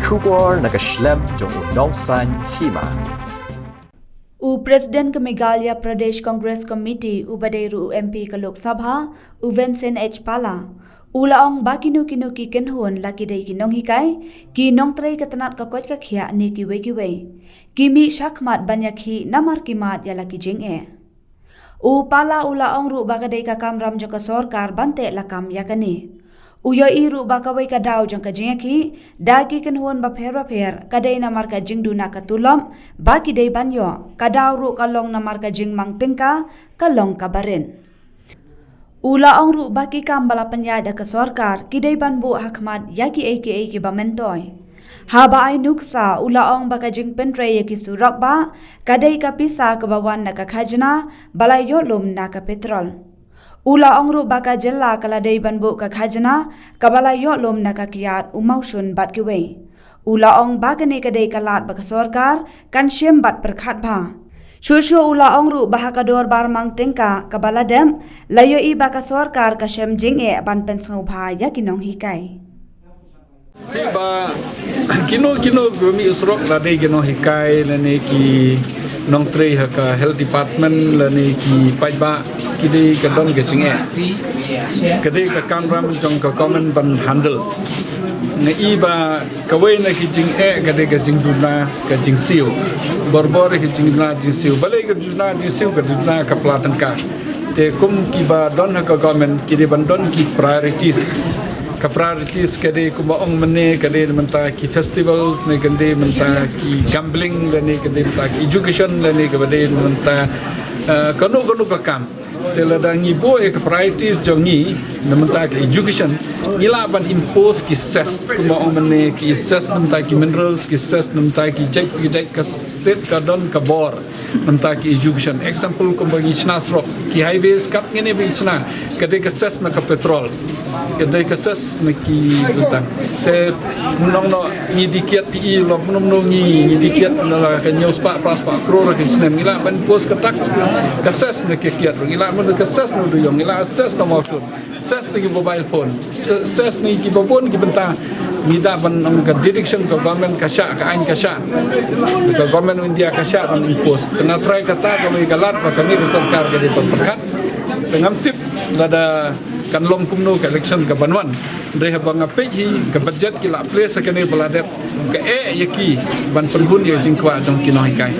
Shubor nakaslem jong unongsan hima. President ke Meghalaya Pradesh Congress Committee Ubadairu MP ke Lok Sabha Vincent H Pala ulaong bakinu kinu ki kenhon laki dai kinong hikai ki nong trai ketenat ka kot ka khia ni ki we kimi shakmat banyakhi namar kimat ya laki jing Pala ulaong ru bagadai ka kamram jo ka sarkar bante lakam yakani uyo iru bakawai ka daw jong ka jingaki dagi kenhon ba pher kadai namar ka jingdu na ka tulom baki dai banyo ka daw ru kalong namar ka jing mang tingka kalong ka barin ula ong ru baki kam bala penyada ke sarkar kidai banbu hakmat yaki eki ba mentoy haba ai nuksa ula ong baka jing pentre yaki surak ba kadai ka pisa ke bawan na ka khajna balai yolum na ka petrol ula ong ru baka jella kala dai banbu ka khajna ka balai yolum na ka kiat umausun bat kiwe ula ong bagane kadai kalat baka sarkar kan shem bat perkhat ba Shushu ula ong ru bahakador barmang tingka kabaladem layo i baka sarkar ka shem jinge ban pensau bha yakinong hikai. Ba kino gumi usrok lade kino hikai lane ki nong tre ka health department lane ki paiba kidi ka don ke jinge. Kadi ka kamram jong ka common ban handle. Na iba kawai na ki jing kadi ka jing duna ka jing siu borbor ki jing duna jing siu balai ka duna jing siu ka duna ka platan ka te kum ki ba don ka government ki de ban don ki priorities kadi kuma ong mene kadi menta ki festivals ne kadi menta ki gambling ne kadi menta ki education ne kadi menta kanu ka kam tela dangi bo ek priorities jongi namenta ki education ila ban impose ki ses kuma omne ki ses namenta ki minerals ki ses namenta ki jai ka state ka don ka bor namenta ki education example ko bagi snasro ki highways kat ngene bi chna kade ka ses na ka petrol kade ka ses na ki tentang te no ni dikiat pi lo no ni dikiat na ka news pa pras pa kror ka snem ila ban post ka tax ka ses na ki kiat ila mun ka ses no do yong ila ses na mo ses ni mobile phone ses ni ki babon ki benta mida ban ang ka direction ka government ka sya ka ain ka sya ka government India ka sya on impose tena try kata ka may galat pa kami ka sarkar ka di pagperkat dengan tip lada kan lom kumno ka election ka banwan dai habang apeji ka budget ki la place ka ni baladet ka yaki ban penghun ye jingkwa jong kinoy kai